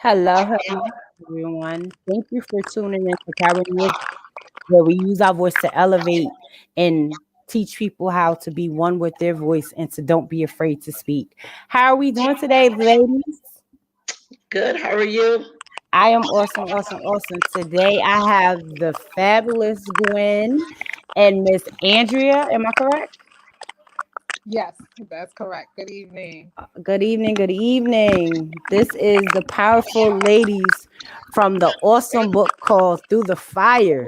Hello, hello, everyone. Thank you for tuning in to Carrying Your, where we use our voice to elevate and teach people how to be one with their voice and to don't be afraid to speak. How are we doing today, ladies? Good. How are you? I am awesome, awesome, awesome. Today I have the fabulous Gwen and Miss Andrea. Am I correct? Yes, that's correct. Good evening. Good evening, good evening. This is the powerful ladies from the awesome book called Through the Fire.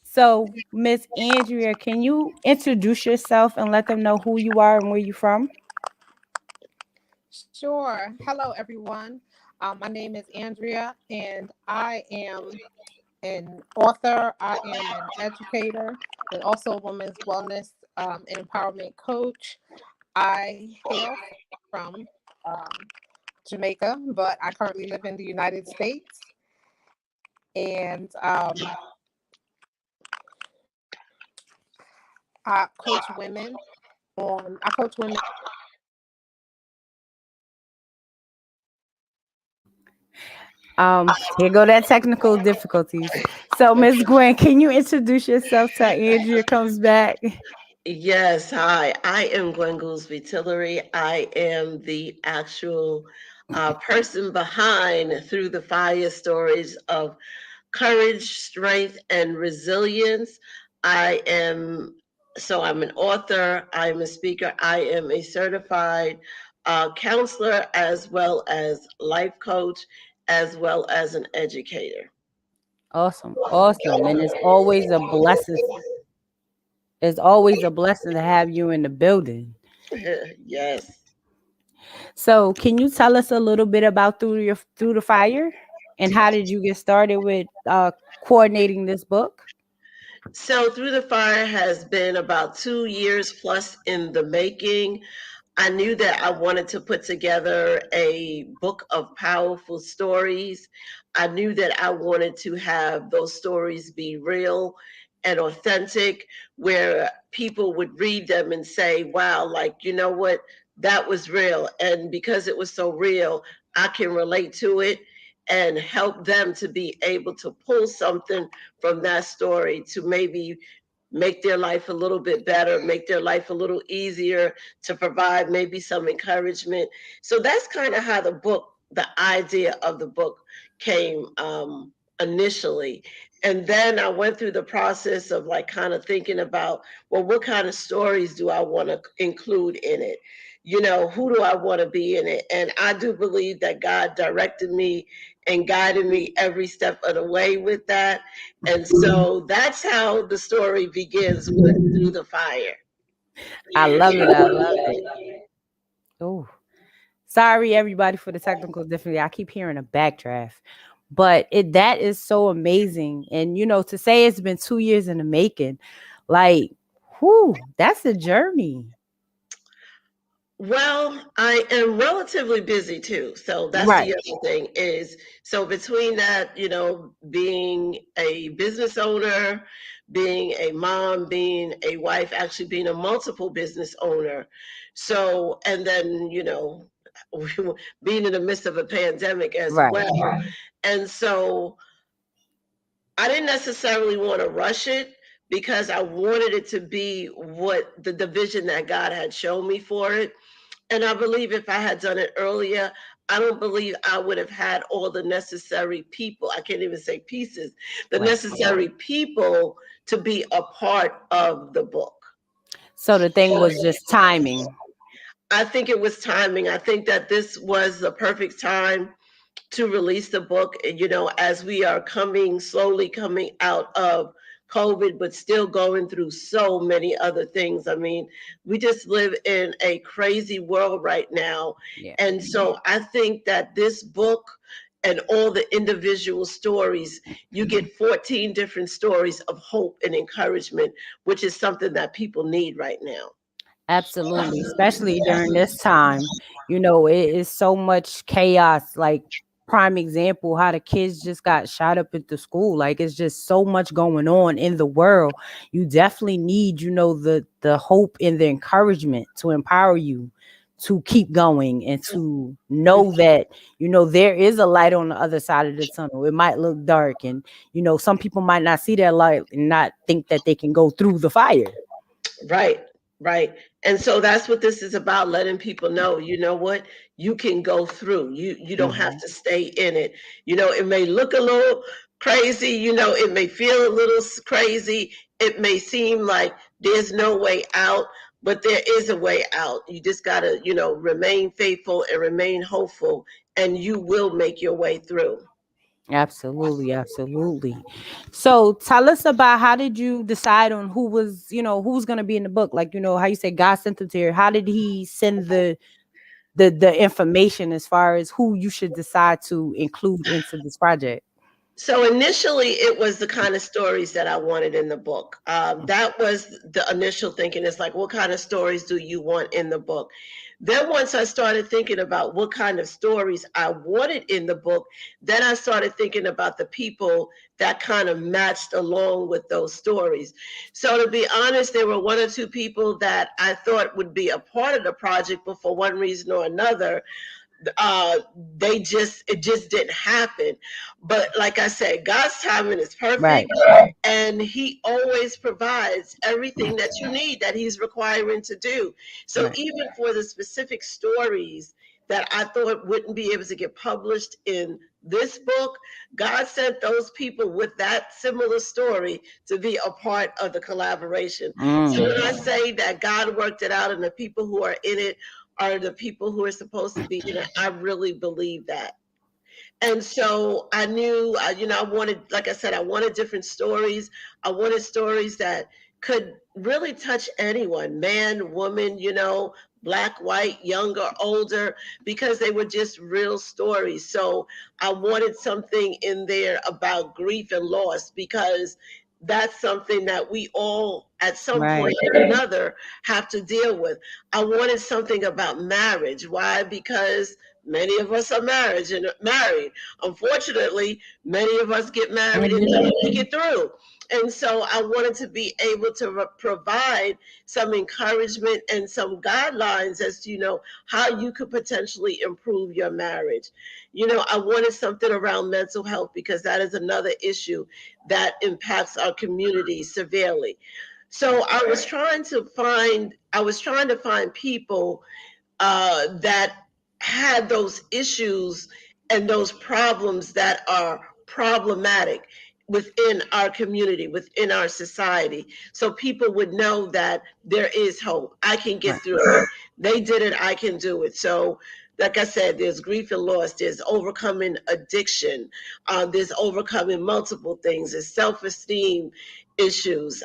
So, Miss Andrea, can you introduce yourself and let them know who you are and where you're from? Sure. Hello, everyone. My name is Andrea, and I am an author. I am an educator and also a women's wellness and empowerment coach. I hail from Jamaica, but I currently live in the United States. And I coach women. Here go that technical difficulties. So, Miss Gwen, can you introduce yourself till Andrea comes back? Yes. Hi. I am Gwen Goolsby Tillery. I am the actual person behind Through the Fire stories of courage, strength, and resilience. I am, I'm an author, I'm a speaker, I am a certified counselor, as well as life coach, as well as an educator. Awesome, awesome, and it's always a blessing. It's always a blessing to have you in the building. Yes. So, can you tell us a little bit about Through the Fire, and how did you get started with coordinating this book? So, Through the Fire has been about 2 years plus in the making. I knew that I wanted to put together a book of powerful stories. I knew that I wanted to have those stories be real and authentic, where people would read them and say, wow, like, you know what? That was real. And because it was so real, I can relate to it and help them to be able to pull something from that story to maybe make their life a little bit better, make their life a little easier, to provide maybe some encouragement. So that's kind of how the idea of the book came initially. And then I went through the process of like kind of thinking about, well, what kind of stories do I want to include in it? You know, who do I want to be in it? And I do believe that God directed me and guided me every step of the way with that. And so that's how the story begins with Through the Fire. I love it. I love it. Oh, sorry everybody for the technical difficulty. I keep hearing a backdraft, but it that is so amazing. And to say it's been 2 years in the making, like, whoo, that's a journey. Well, I am relatively busy too. So that's Right. the other thing is, so between that, being a business owner, being a mom, being a wife, actually being a multiple business owner. So, and then, being in the midst of a pandemic as Right. well. And so I didn't necessarily want to rush it because I wanted it to be what the vision that God had shown me for it. And I believe if I had done it earlier, I don't believe I would have had all the necessary people. I can't even say pieces, the Right. necessary people to be a part of the book. So the thing was just timing. I think it was timing. I think that this was the perfect time to release the book, as we are slowly coming out of COVID, but still going through so many other things. I mean, we just live in a crazy world right now. Yeah. And so I think that this book and all the individual stories, you get 14 different stories of hope and encouragement, which is something that people need right now. Absolutely, especially during this time. It is so much chaos. Like, prime example, how the kids just got shot up at the school. Like, it's just so much going on in the world. You definitely need, the hope and the encouragement to empower you to keep going and to know that, there is a light on the other side of the tunnel. It might look dark, and some people might not see that light and not think that they can go through the fire. Right, right. And so that's what this is about, letting people know, you know what, you can go through. You don't have Hmm. to stay in it. It may look a little crazy, it may feel a little crazy. It may seem like there's no way out, but there is a way out. You just got to, remain faithful and remain hopeful, and you will make your way through. Absolutely, absolutely. So tell us about, how did you decide on who's going to be in the book? Like, how you say God sent them to you. How did he send the information as far as who you should decide to include into this project? So initially, it was the kind of stories that I wanted in the book. That was the initial thinking. It's like, what kind of stories do you want in the book? Then once I started thinking about what kind of stories I wanted in the book, then I started thinking about the people that kind of matched along with those stories. So to be honest, there were one or two people that I thought would be a part of the project, but for one reason or another, uh it just didn't happen. But like I said, God's timing is Right, perfect, and he always provides everything that you need, that he's requiring to do. So right. even for the specific stories that I thought wouldn't be able to get published in this book, God sent those people with that similar story to be a part of the collaboration. So Mm. when I say that God worked it out and the people who are in it are the people who are supposed to be in it, I really believe that. And so I knew, I wanted, like I said, I wanted different stories. I wanted stories that could really touch anyone, man, woman, black, white, younger, older, because they were just real stories. So I wanted something in there about grief and loss, because that's something that we all, at some point Right. or another, have to deal with. I wanted something about marriage. Why? Because many of us are married. Unfortunately, many of us get married and Hmm. don't make it through. And so I wanted to be able to provide some encouragement and some guidelines as to, how you could potentially improve your marriage. I wanted something around mental health, because that is another issue that impacts our community severely. So I was trying to find people that had those issues and those problems that are problematic within our community, within our society. So people would know that there is hope. I can get Right. through it. They did it, I can do it. So, like I said, there's grief and loss, there's overcoming addiction, there's overcoming multiple things, there's self esteem issues,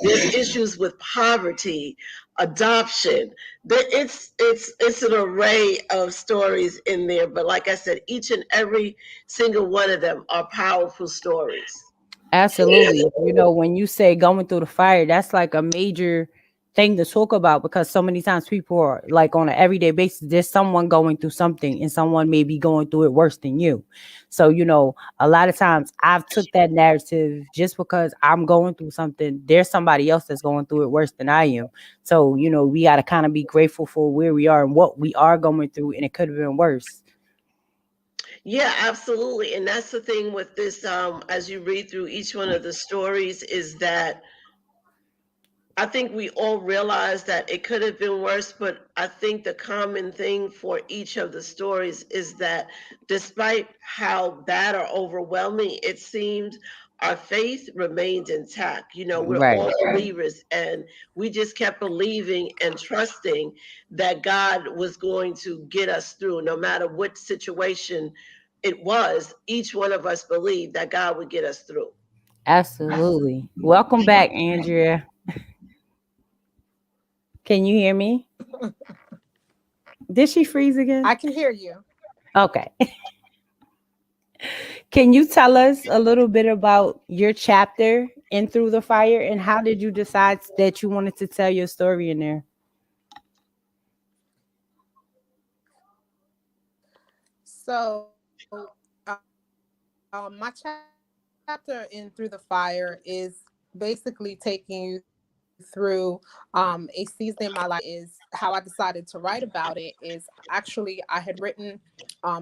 there's issues with poverty, adoption. But it's an array of stories in there. But like I said, each and every single one of them are powerful stories. Absolutely. When you say going through the fire, that's like a major thing to talk about, because so many times people are like, on an everyday basis, there's someone going through something, and someone may be going through it worse than you. So, a lot of times I've took that narrative, just because I'm going through something, there's somebody else that's going through it worse than I am. So, we got to kind of be grateful for where we are and what we are going through, and it could have been worse. Yeah, absolutely. And that's the thing with this, as you read through each one of the stories, is that I think we all realize that it could have been worse, but I think the common thing for each of the stories is that despite how bad or overwhelming it seemed, our faith remained intact. We're Right. all believers, and we just kept believing and trusting that God was going to get us through no matter what situation it was. Each one of us believed that God would get us through. Absolutely. Welcome back, Andrea. Can you hear me? Did she freeze again? I can hear you. Okay. Can you tell us a little bit about your chapter in Through the Fire, and how did you decide that you wanted to tell your story in there? So, my chapter in Through the Fire is basically taking you through a season in my life is how I decided to write about it is actually I had written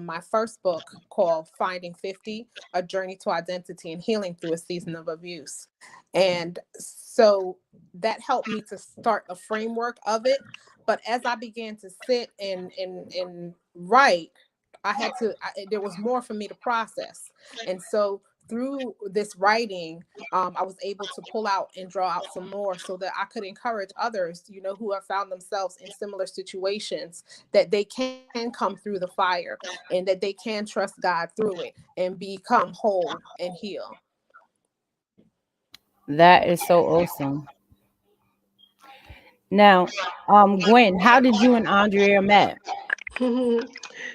my first book called Finding 50, A Journey to Identity and Healing Through a Season of Abuse. And so that helped me to start a framework of it. But as I began to sit and write, there was more for me to process. And so through this writing, I was able to pull out and draw out some more so that I could encourage others, who have found themselves in similar situations, that they can come through the fire and that they can trust God through it and become whole and heal. That is so awesome. Now, Gwen, how did you and Andrea met?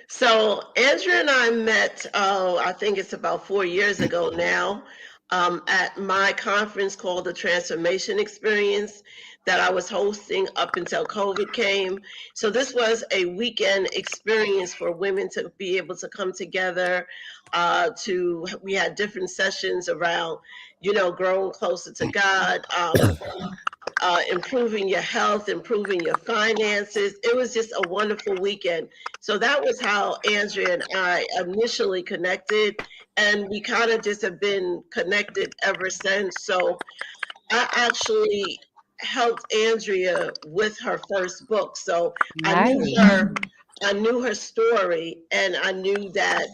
So Andrea and I met, I think it's about 4 years ago now, at my conference called the Transformation Experience that I was hosting up until COVID came. So this was a weekend experience for women to be able to come together. We had different sessions around, growing closer to God. Improving your health, improving your finances. It was just a wonderful weekend. So that was how Andrea and I initially connected, and we kind of just have been connected ever since. So I actually helped Andrea with her first book. So I knew Nice. her, I knew her story, and I knew that,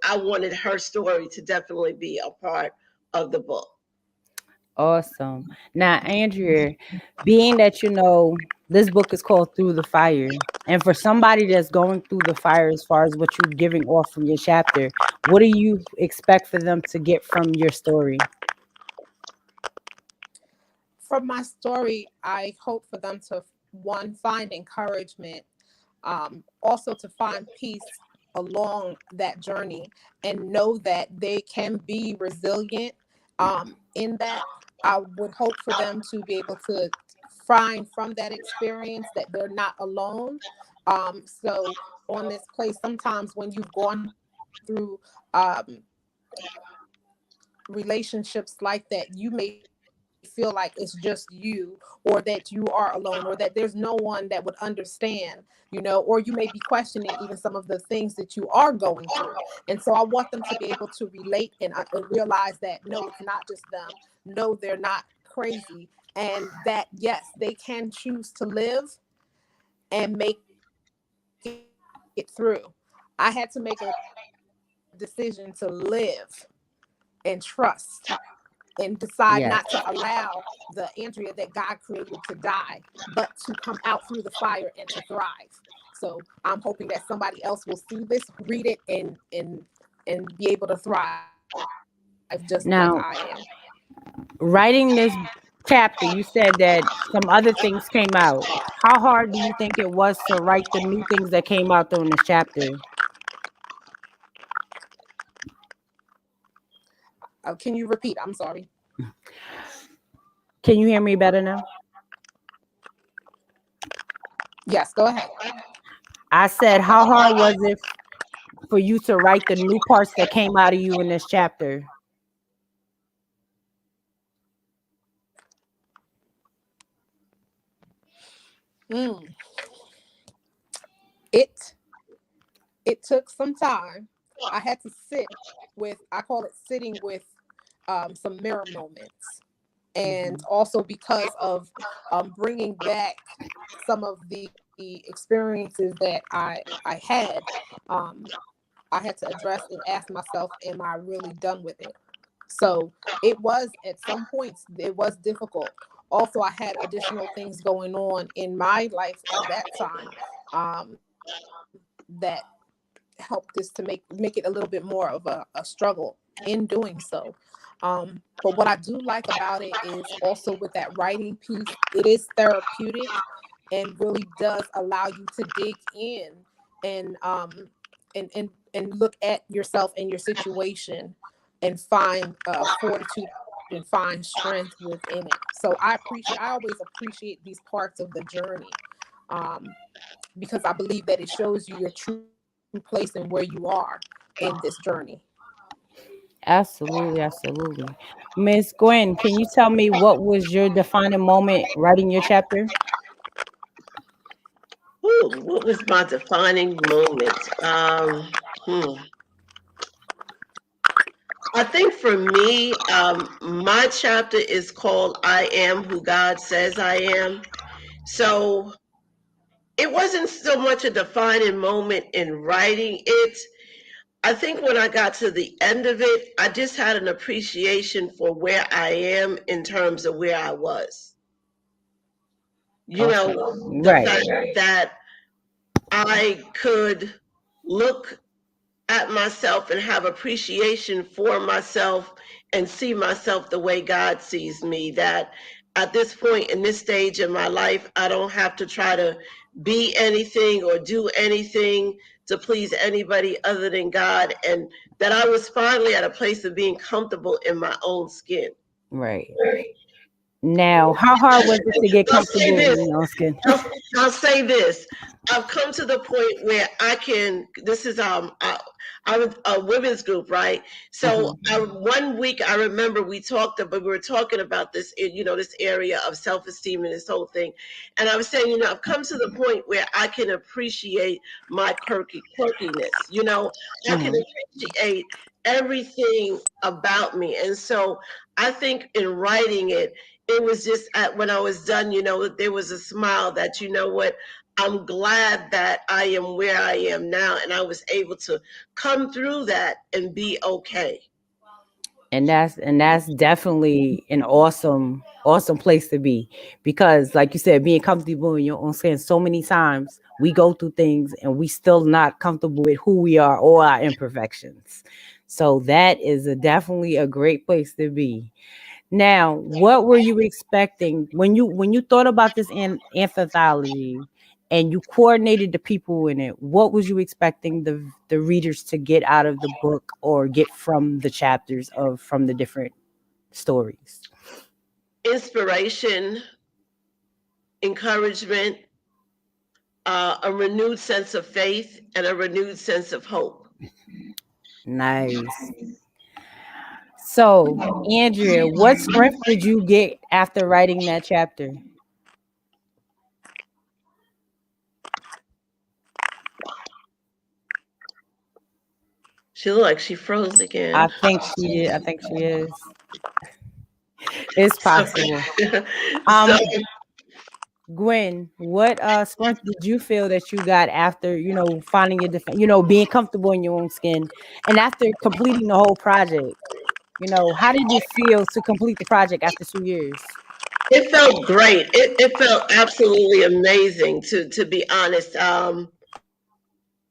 I wanted her story to definitely be a part of the book. Awesome. Now, Andrea, being that this book is called Through the Fire, and for somebody that's going through the fire as far as what you're giving off from your chapter, what do you expect for them to get from your story? From my story, I hope for them to, one, find encouragement, also to find peace along that journey and know that they can be resilient. In that, I would hope for them to be able to find from that experience that they're not alone. So on this place, sometimes when you've gone through relationships like that, you may feel like it's just you, or that you are alone, or that there's no one that would understand, or you may be questioning even some of the things that you are going through. And so I want them to be able to relate and realize that no, it's not just them. No, they're not crazy. And that, yes, they can choose to live and make it through. I had to make a decision to live and trust and decide not to allow the Yes. Andrea that God created to die, but to come out through the fire and to thrive. So I'm hoping that somebody else will see this, read it, and be able to thrive just like I am. Now, writing this chapter, you said that some other things came out. How hard do you think it was to write the new things that came out during this chapter? Can you repeat? I'm sorry. Can you hear me better now? Yes, go ahead. I said, how hard was it for you to write the new parts that came out of you in this chapter? Mm. It it took some time. I had to sit with, I call it sitting with some mirror moments. And Mhm. also because of bringing back some of the experiences that I had, um, I had to address and ask myself, am I really done with it? So it was, at some points, it was difficult. Also, I had additional things going on in my life at that time, that helped this to make it a little bit more of a struggle in doing so. But what I do like about it is also with that writing piece, it is therapeutic and really does allow you to dig in and and look at yourself and your situation and find fortitude and find strength within it. So I always appreciate these parts of the journey, um, because I believe that it shows you your true place and where you are in this journey. Absolutely, absolutely. Miss Gwen, can you tell me what was your defining moment writing your chapter? Ooh, what was my defining moment? Hmm. I think for me, my chapter is called I Am Who God Says I Am. So it wasn't so much a defining moment in writing it. I think when I got to the end of it, I just had an appreciation for where I am in terms of where I was. You Awesome. know, the Right. fact that I could look at myself and have appreciation for myself and see myself the way God sees me. That at this point in this stage in my life, I don't have to try to be anything or do anything to please anybody other than God. And that I was finally at a place of being comfortable in my own skin. Right. Now, how hard was it to get I'll say comfortable this. in your own skin? I'll say this. I've come to the point where I can. This is I was a women's group, right? So Mhm. one week I remember we talked about we were talking about this, this area of self esteem and this whole thing, and I was saying, I've come to the point where I can appreciate my quirkiness. I can Mhm. appreciate everything about me, and so I think in writing it, it was just when I was done, there was a smile that, what, I'm glad that I am where I am now and I was able to come through that and be okay. And that's definitely an awesome place to be, because like you said, being comfortable in your own skin, so many times we go through things and we still not comfortable with who we are or our imperfections. So that is definitely a great place to be. Now, what were you expecting when you thought about this anthology and you coordinated the people in it? What was you expecting the readers to get out of the book or get from the chapters of from the different stories? Inspiration, encouragement, a renewed sense of faith, and a renewed sense of hope. Nice. So, Andrea, what strength did you get after writing that chapter? She looked like she froze I again. think she did. I think she is. It's So, possible. so Um, Gwen, what strength did you feel that you got after, finding your defense, being comfortable in your own skin and after completing the whole project? How did it feel to complete the project after 2 years? it felt great. It felt absolutely amazing to be honest.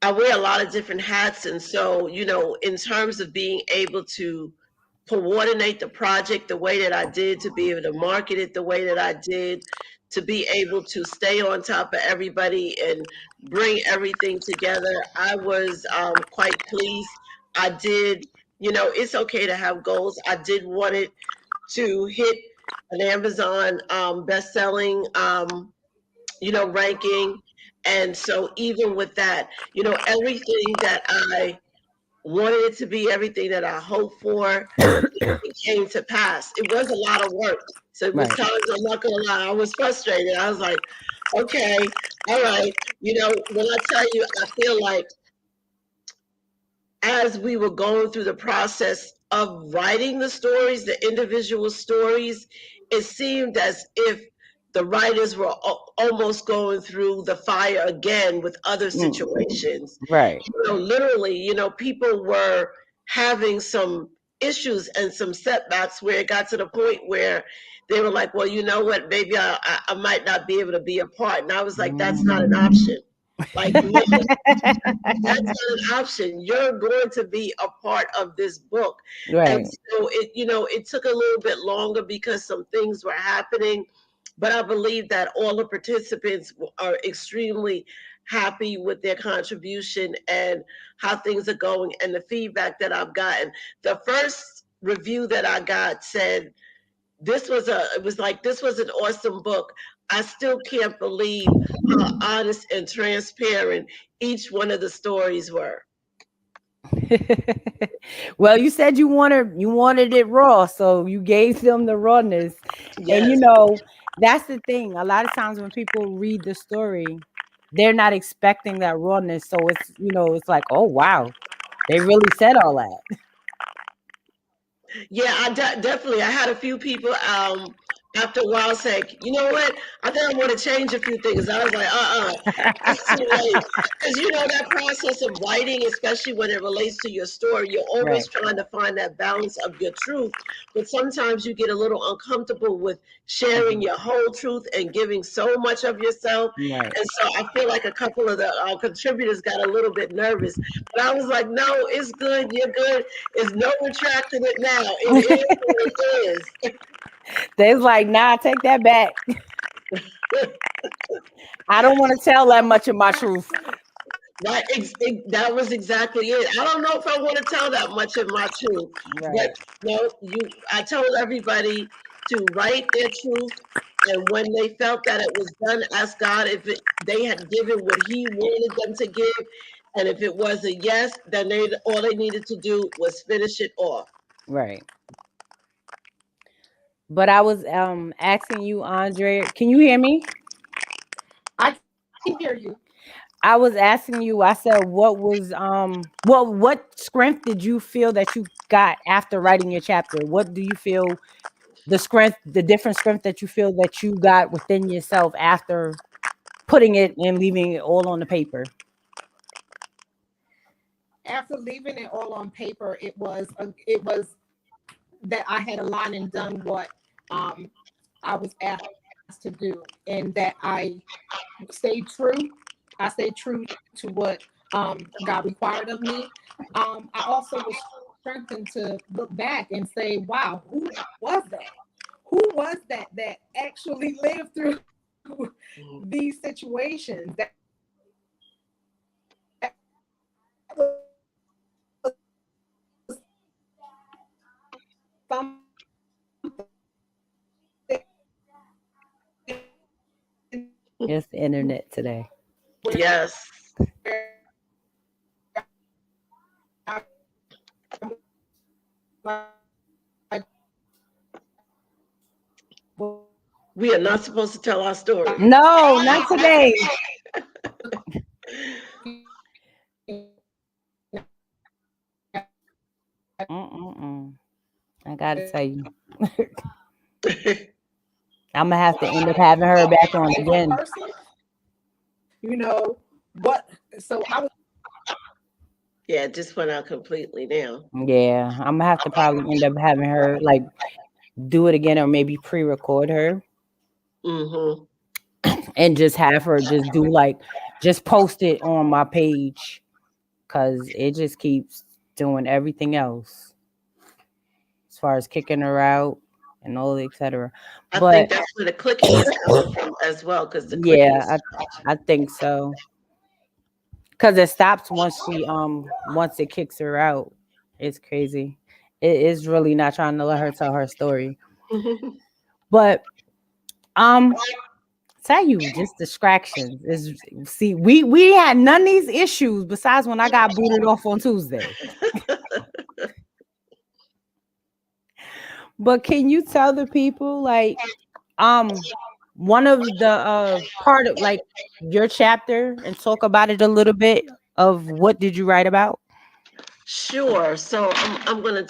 I wear a lot of different hats. And so, in terms of being able to coordinate the project the way that I did, to be able to market it the way that I did, to be able to stay on top of everybody and bring everything together, I was quite pleased. I did, it's okay to have goals. I did want it to hit an Amazon best-selling ranking. And so even with that, everything that I wanted it to be, everything that I hoped for, it came to pass. It was a lot of work. So it was Right. times, I'm not gonna lie, I was frustrated. I was like, okay, all right. When I tell you, I feel like as we were going through the process of writing the stories, the individual stories, it seemed as if the writers were almost going through the fire again with other Mm, situations. right. Literally, people were having some issues and some setbacks where it got to the point where they were like, well, you know what, maybe I might not be able to be a part. And I was like, that's not an option. Like, no, that's not an option. You're going to be a part of this book. And Right. so it took a little bit longer because some things were happening. But I believe that all the participants are extremely happy with their contribution and how things are going and the feedback that I've gotten. The first review that I got said it was like, this was an awesome book. I still can't believe how honest and transparent each one of the stories were. Well, you said you wanted it raw, so you gave them the rawness. And Yes. that's the thing. A lot of times when people read the story, they're not expecting that rawness. So it's like, oh wow, they really said all that. Yeah, definitely. I had a few people after a while say, you know what? I think I want to change a few things. I was like, it's too late. Because that process of writing, especially when it relates to your story, you're always Right. trying to find that balance of your truth. But sometimes you get a little uncomfortable with sharing Mhm. your whole truth and giving so much of yourself. Right. And so I feel like a couple of the contributors got a little bit nervous. But I was like, no, it's good. You're good. There's no retracting it now. It is what it They's like, nah, take that back. is. I don't want to tell that much of my truth. Right, that was exactly it. I don't know if I want to tell that much of my truth, but Right. no, I told everybody to write their truth, and when they felt that it was done, ask God if they had given what He wanted them to give, and if it was a yes, then all they needed to do was finish it off. Right. But I was asking you, Andre, can you hear me? I can hear you. I was asking you, I said, what strength did you feel that you got after writing your chapter? What do you feel the different strength that you feel that you got within yourself after putting it and leaving it all on the paper? After leaving it all on paper, it was that I had aligned and done what um, I was asked to do, and that I stayed true. I stayed true to what God required of me. I also was strengthened to look back and say, "Wow, who was that? Who was that actually lived through Mhm. these situations? That was something It's the internet today. Yes. We are not supposed to tell our story. No, not today. Mm-mm-mm. I gotta tell you, I'm gonna have to end up having her back on again. you know what? So I was Yeah, it just went out completely now. Yeah, I'm gonna have to probably end up having her like do it again or maybe pre-record her Hmm. and just have her just post it on my page because it just keeps doing everything else as far as kicking her out and all etc. I think But that's where the clicking is coming from as well, because the clicking yeah, is too I think so because it stops once it kicks her out. It's crazy. It is really not trying to let her tell her story. much. But um tell you just distractions is see we had none of these issues besides when I got booted off on Tuesday. But can you tell the people like um one of the part of like your chapter and talk about it a little bit of what did you write about? Sure. So I'm gonna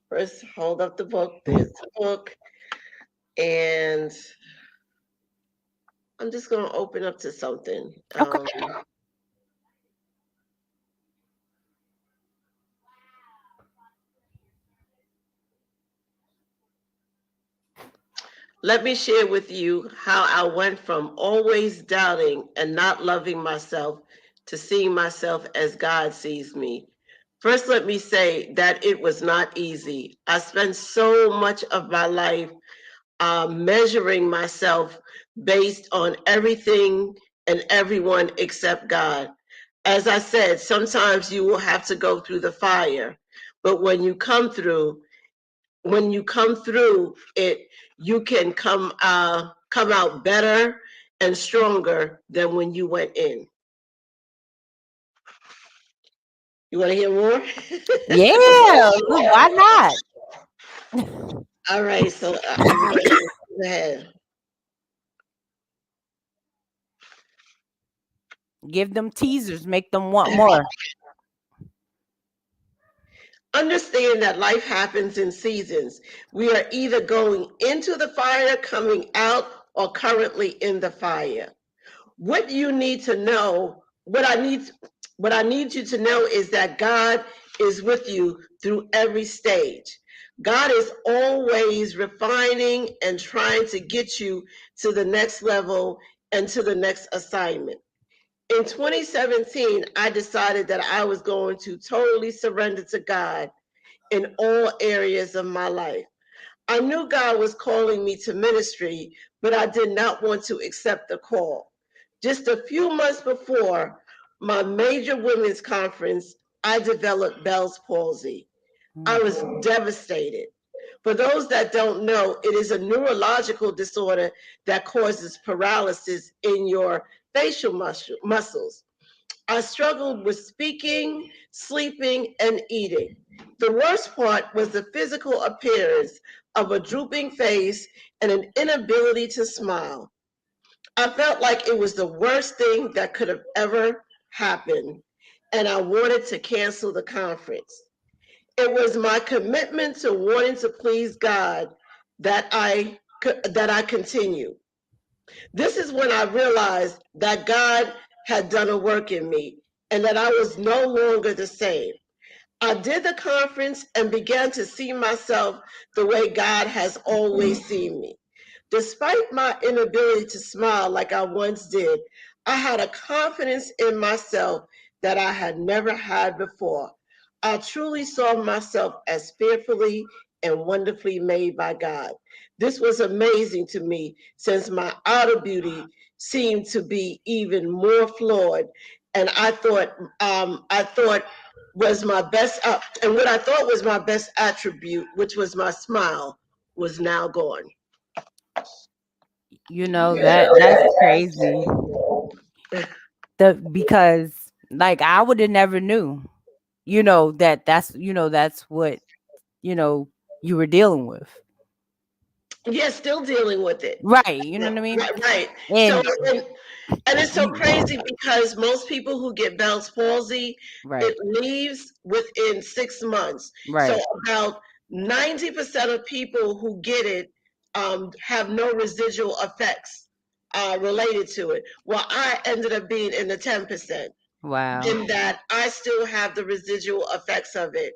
first hold up the book. There's the book, and I'm just gonna open up to something. Okay. Let me share with you how I went from always doubting and not loving myself to seeing myself as God sees me. First, let me say that it was not easy. I spent so much of my life measuring myself based on everything and everyone except God. As I said, sometimes you will have to go through the fire, but when you come through it, you can come out better and stronger than when you went in. You want to hear more? Yeah, look, why not? All right, so I'm going to go ahead. Give them teasers, make them want more. Understand that life happens in seasons. We are either going into the fire, coming out, or currently in the fire. What you need to know, what I need you to know is that God is with you through every stage. God is always refining and trying to get you to the next level and to the next assignment. In 2017, I decided that I was going to totally surrender to God in all areas of my life. I knew God was calling me to ministry, but I did not want to accept the call. Just a few months before my major women's conference, I developed Bell's palsy. I was devastated. For those that don't know, it is a neurological disorder that causes paralysis in your facial muscles. I struggled with speaking, sleeping, and eating. The worst part was the physical appearance of a drooping face and an inability to smile. I felt like it was the worst thing that could have ever happened, and I wanted to cancel the conference. It was my commitment to wanting to please God that I continued. This is when I realized that God had done a work in me and that I was no longer the same. I did the conference and began to see myself the way God has always seen me. Despite my inability to smile like I once did, I had a confidence in myself that I had never had before. I truly saw myself as fearfully and wonderfully made by God. This was amazing to me since my outer beauty seemed to be even more flawed. And I thought was my best, and what I thought was my best attribute, which was my smile, was now gone. You know that's crazy. Because like I would have never knew. That's what you know you were dealing with. Yeah, still dealing with it. Right. You know what I mean? Right, right. So, And and it's so you crazy because most people who get Bell's palsy, it right, leaves within 6 months. So right, about 90% of people who get it have no residual effects related to it. Well, I ended up being in the 10%. wow. In that I still have the residual effects of it.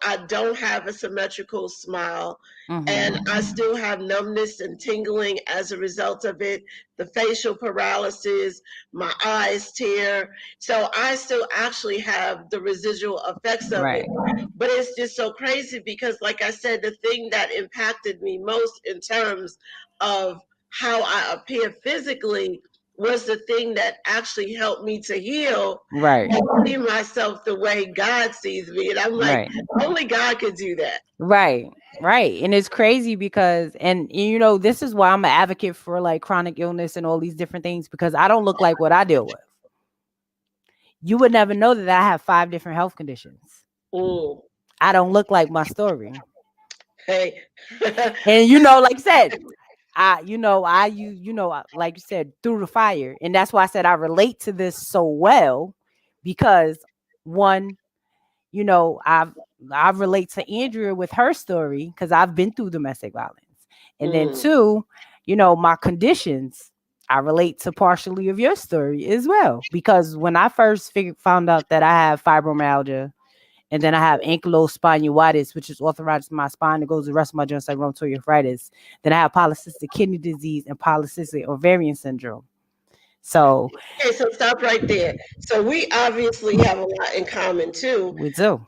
I don't have a symmetrical smile, and I Mm-hmm. still have numbness and tingling as a result of it, the facial paralysis, my eyes tear. So I still actually have the residual effects of it. Right. But it's just so crazy because, like I said, the thing that impacted me most in terms of how I appear physically was the thing that actually helped me to heal Right. and see myself the way God sees me. And I'm like, Right. only God could do that. Right. Right. And it's crazy because this is why I'm an advocate for like chronic illness and all these different things because I don't look like what I deal with. You would never know that I have 5 different health conditions. Mm. I don't look like my story. Hey. And like I said, like you said, through the fire. And that's why I said I relate to this so well because one, you know, I relate to Andrea with her story because I've been through domestic violence. And then Mm. two, my conditions, I relate to partially of your story as well. Because when I first found out that I have fibromyalgia and then I have ankylosing spondylitis, which is arthritis in my spine that goes to the rest of my joints like rheumatoid arthritis. Then I have polycystic kidney disease and polycystic ovarian syndrome. So Okay, so stop right there. So we obviously have a lot in common too. we do.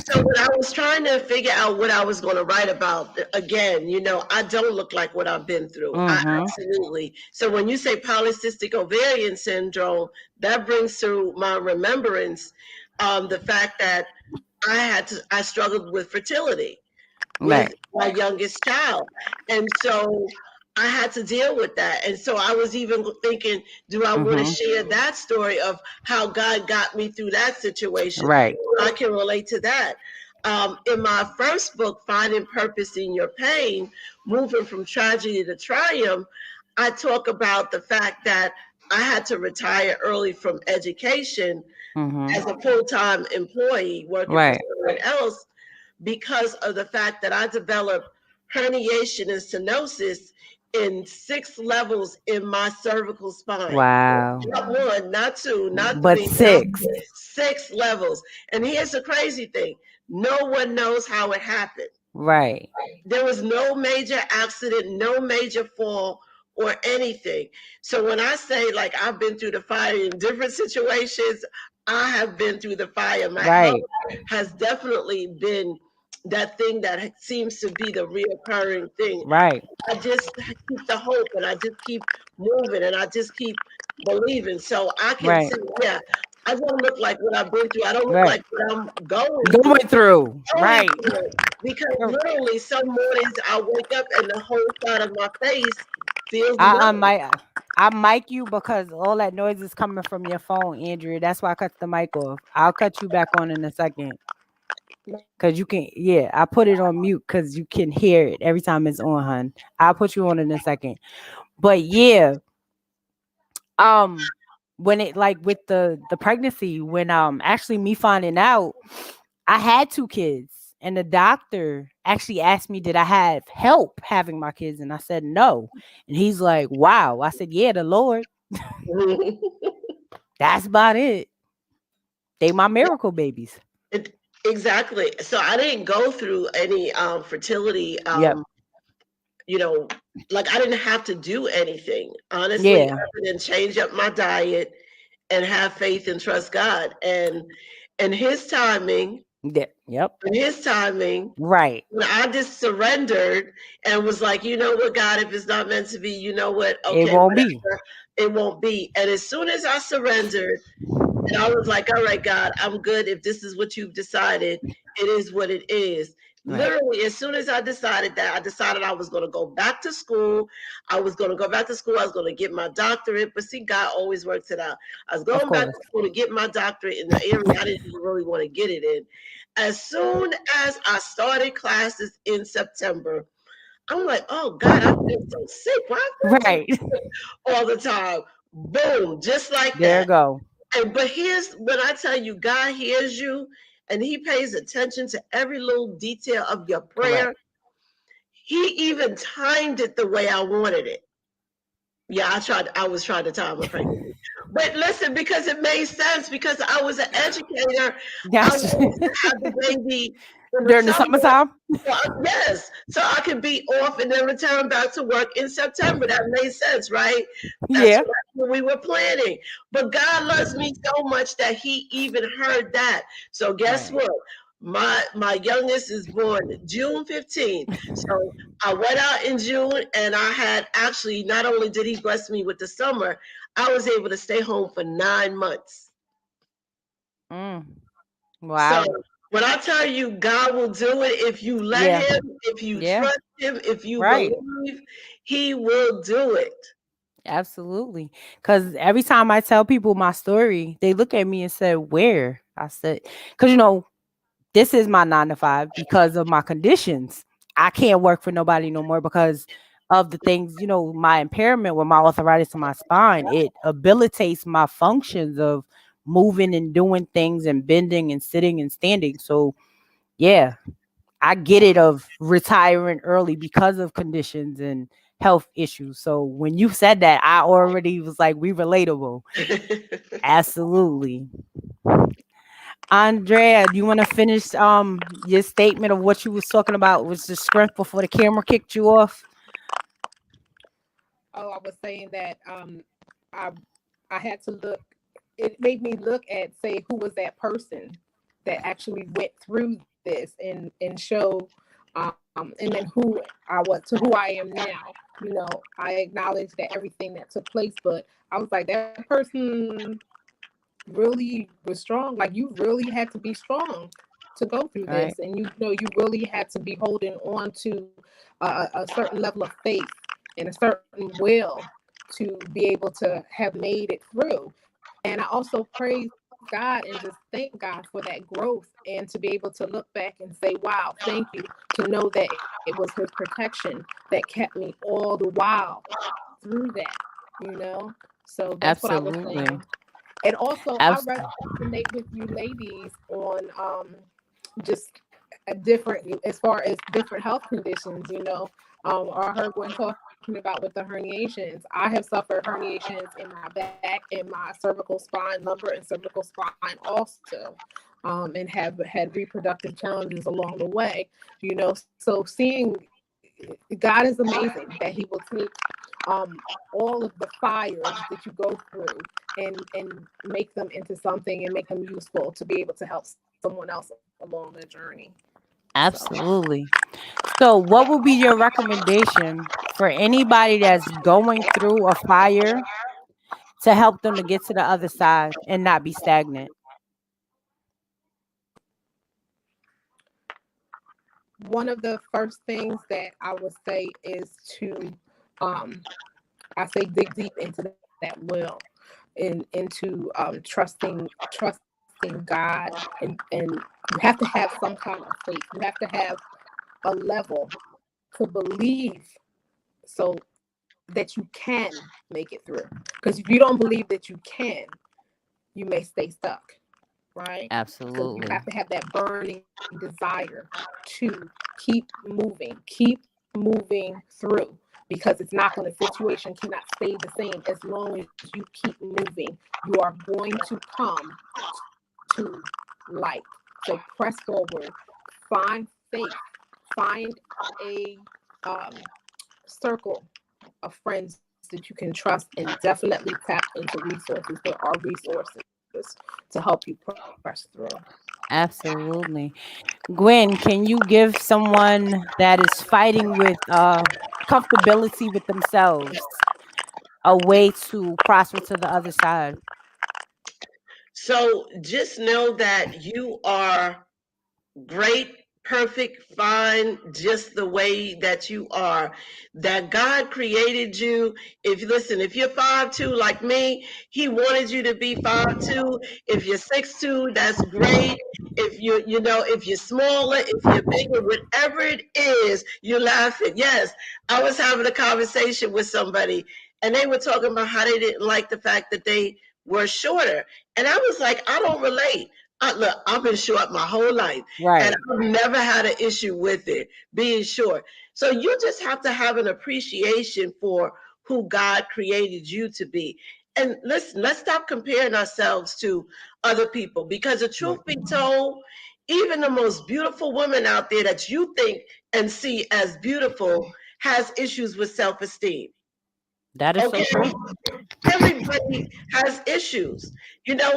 So when I was trying to figure out what I was going to write about, again, I don't look like what I've been through. I Mm-hmm. absolutely. So when you say polycystic ovarian syndrome, that brings to my remembrance the fact that I struggled with fertility with Right. my youngest child. And so I had to deal with that. And so I was even thinking, do I want to share that story of how God got me through that situation? Right. I can relate to that. In my first book, Finding Purpose in Your Pain, Moving from Tragedy to Triumph, I talk about the fact that I had to retire early from education as a full-time employee working for Right. someone else because of the fact that I developed herniation and stenosis in 6 levels in my cervical spine. Wow. Not one, not two, not But three, not 6. 6 levels. And here's the crazy thing. No one knows how it happened. Right. There was no major accident, no major fall or anything. So when I say like I've been through the fire in different situations, I have been through the fire. My health Right. has definitely been that thing that seems to be the reoccurring thing. Right. I just keep the hope and I just keep moving and I just keep believing. So I can Right. say, yeah, I don't look like what I've been through. I don't look Right. like what I'm going through. Going through. Going Right. through it. Because literally some mornings I wake up and the whole side of my face feels numb. I mic you because all that noise is coming from your phone, Andrea. That's why I cut the mic off. I'll cut you back on in a second. Cause you can, yeah, I put it on mute because you can hear it every time it's on, hun. I'll put you on in a second. But yeah, when it like with the pregnancy, when actually me finding out I had 2 kids, and the doctor actually asked me, did I have help having my kids? And I said no. And he's like, wow. I said, yeah, the Lord. That's about it. They my miracle babies. Exactly. So I didn't go through any fertility Yep. you know, like I didn't have to do anything. Honestly, Yeah. other than change up my diet and have faith and trust God. And his timing, Yeah. Yep. in his timing, Right. when I just surrendered and was like, you know what, God, if it's not meant to be, you know what, It okay, won't be. whatever, it won't be. And as soon as I surrendered, and I was like, all right, God, I'm good. If this is what you've decided, it is what it is. Right. Literally, as soon as I decided that, I decided I was going to go back to school. I was going to go back to school. I was going to get my doctorate. But see, God always works it out. I was Of going back course. to school to get my doctorate in the area I didn't even really want to get it in. As soon as I started classes in September, I'm like, oh God, I feel so sick. Why I feel so Right. sick all the time? Boom, just like There you that. go. But here's when I tell you, God hears you and he pays attention to every little detail of your Correct. prayer. He even timed it the way I wanted it. Yeah, I was trying to time a pregnancy. But listen, because it made sense, because I was an educator, I Yes. wanted to have the baby in the During the summer. summertime. Yes, so I could be off and then return back to work in September. That made sense, right? That's Yeah. what we were planning. But God loves me so much that He even heard that. So guess Right. what? My youngest is born June 15th. So I went out in June, and I had actually not only did He bless me with the summer, I was able to stay home for 9 months. Mm. So Wow. when I tell you God will do it, if you let Yeah. him, if you Yeah. trust him, if you Right. believe, he will do it. Absolutely. Because every time I tell people my story, they look at me and say, where? I said, because, this is my 9 to 5 because of my conditions. I can't work for nobody no more because of the things, my impairment with my arthritis in my spine. It habilitates my functions of moving and doing things and bending and sitting and standing. So, yeah, I get it of retiring early because of conditions and health issues. So when you said that, I already was like, we relatable. Absolutely. Andrea, do you want to finish your statement of what you was talking about was the strength before the camera kicked you off? Oh, I was saying that I I had to look. It made me look at, say, who was that person that actually went through this, and show, and then who I was to who I am now. I acknowledge that everything that took place, but I was like, that person really was strong. Like, you really had to be strong to go through All right. this, and you really had to be holding on to a certain level of faith and a certain will to be able to have made it through. And I also praise God and just thank God for that growth, and to be able to look back and say, wow, thank you, to know that it was his protection that kept me all the while through that. So that's what I was Absolutely. saying. And also, I Abs- resonate with you ladies on just a different, as far as different health conditions. I heard Gwen talking about with the herniations. I have suffered herniations in my back, in my cervical spine, lumbar and cervical spine also, and have had reproductive challenges along the way. So seeing God is amazing that He will take um, all of the fires that you go through and make them into something and make them useful to be able to help someone else along the journey. So Absolutely. So, what would be your recommendation for anybody that's going through a fire to help them to get to the other side and not be stagnant? one of the first things that I would say is to, um, I say, dig deep into that will, into trusting God, and you have to have some kind of faith. You have to have a level to believe, so that you can make it through. Because if you don't believe that you can, you may stay stuck, right? So you Absolutely. have to have that burning desire to keep moving, keep moving through, because it's not going to, situation cannot stay the same as long as you keep moving. You are going to come to light. So press forward, find faith, find a um, circle of friends that you can trust, and definitely tap into resources. There are resources to help you press through. Absolutely. Gwen, can you give someone that is fighting with comfortability with themselves a way to prosper to the other side? So just know that you are great, perfect, fine, just the way that you are. That God created you. If you listen, if you're 5'2" like me, He wanted you to be 5'2". If you're 6'2", that's great. If if you're smaller, if you're bigger, whatever it is, you're laughing. Yes, I was having a conversation with somebody, and they were talking about how they didn't like the fact that they were shorter, and I was like, I don't relate. Look, I've been short my whole life, and Right. I've never had an issue with it being short. So you just have to have an appreciation for who God created you to be. And listen, let's stop comparing ourselves to other people, because the Right. truth be told, even the most beautiful woman out there that you think and see as beautiful has issues with self-esteem. That is so Okay, true. everybody has issues.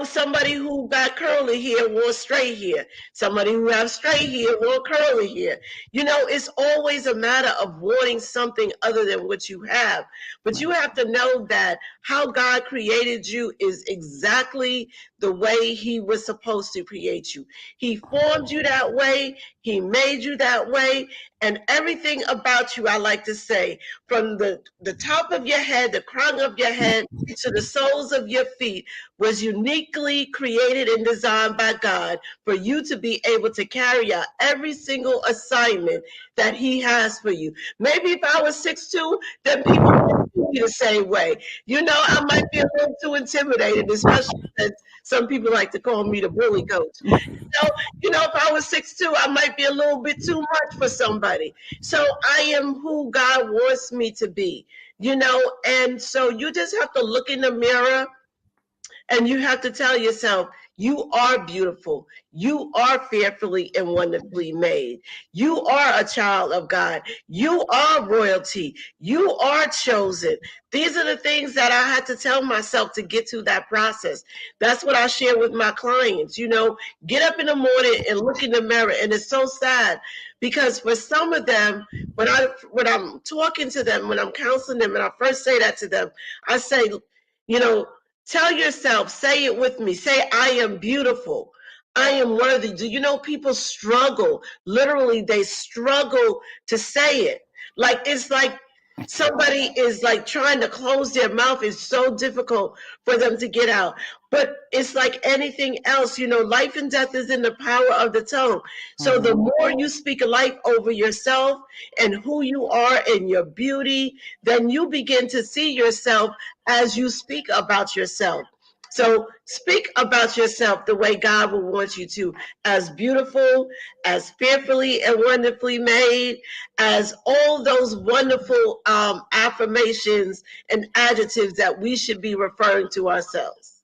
Somebody who got curly hair wants straight hair. Somebody who has straight hair wants curly hair. It's always a matter of wanting something other than what you have. But you Right. have to know that how God created you is exactly the way He was supposed to create you. He formed you that way. He made you that way. And everything about you, I like to say, from the top of your head, the crown of your head, to the soles of your feet, was uniquely created and designed by God for you to be able to carry out every single assignment that He has for you. Maybe if I was 6'2", then people wouldn't see me the same way. I might be a little too intimidated, especially since some people like to call me the bully coach. So, if I was 6'2", I might be a little bit too much for somebody. So I am who God wants me to be, and so you just have to look in the mirror, and you have to tell yourself, you are beautiful. You are fearfully and wonderfully made. You are a child of God. You are royalty. You are chosen. These are the things that I had to tell myself to get to that process. That's what I share with my clients. Get up in the morning and look in the mirror. And it's so sad, because for some of them, when I'm talking to them, when I'm counseling them, and I first say that to them, I say, you know, tell yourself, say it with me. Say, I am beautiful. I am worthy. Do you know people struggle? Literally, they struggle to say it. It's like somebody is like trying to close their mouth, it's so difficult for them to get out. But it's like anything else, life and death is in the power of the tongue. So the more you speak life over yourself and who you are and your beauty, then you begin to see yourself as you speak about yourself. So speak about yourself the way God will want you to, as beautiful, as fearfully and wonderfully made, as all those wonderful affirmations and adjectives that we should be referring to ourselves.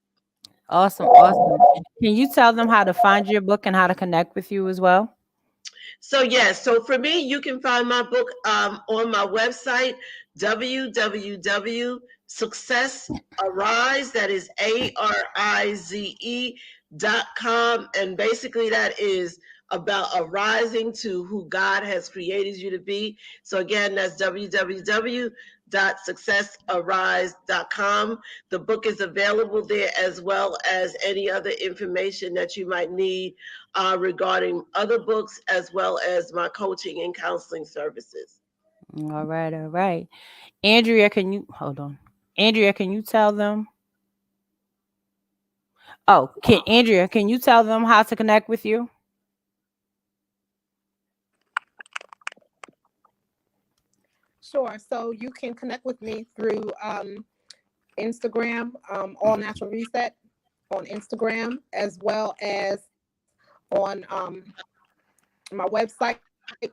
Awesome. Awesome. Can you tell them how to find your book and how to connect with you as well? So yes, so for me, you can find my book on my website, www.successarise, that is ARIZE.com. And basically that is about arising to who God has created you to be. So again, that's www.successarise.com. The book is available there, as well as any other information that you might need regarding other books, as well as my coaching and counseling services. All right. All right. Andrea, can you hold on? Andrea, can you tell them? Oh, can you tell them how to connect with you? Sure. So you can connect with me through Instagram, All Natural Reset on Instagram, as well as on my website,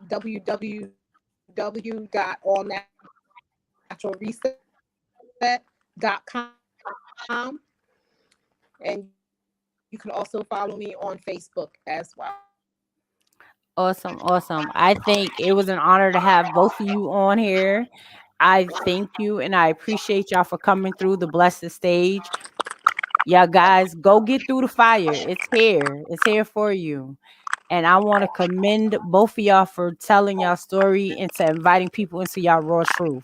www.allnaturalreset.com. And you can also follow me on Facebook as well. Awesome. Awesome. I think it was an honor to have both of you on here. I thank you and I appreciate y'all for coming through the Blessed stage. Y'all guys, go get through the fire. It's here. It's here for you. And I want to commend both of y'all for telling y'all story and to inviting people into y'all raw truth.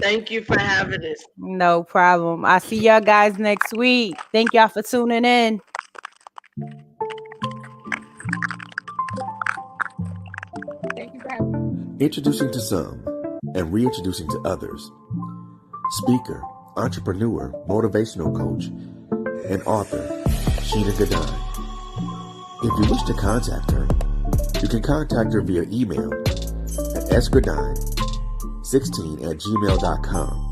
Thank you for having us. No problem. I see y'all guys next week. Thank y'all for tuning in. Thank you for having me. Introducing to some and reintroducing to others. Speaker, entrepreneur, motivational coach, and author, Sheena Gadine. If you wish to contact her, you can contact her via email at sgadine16@gmail.com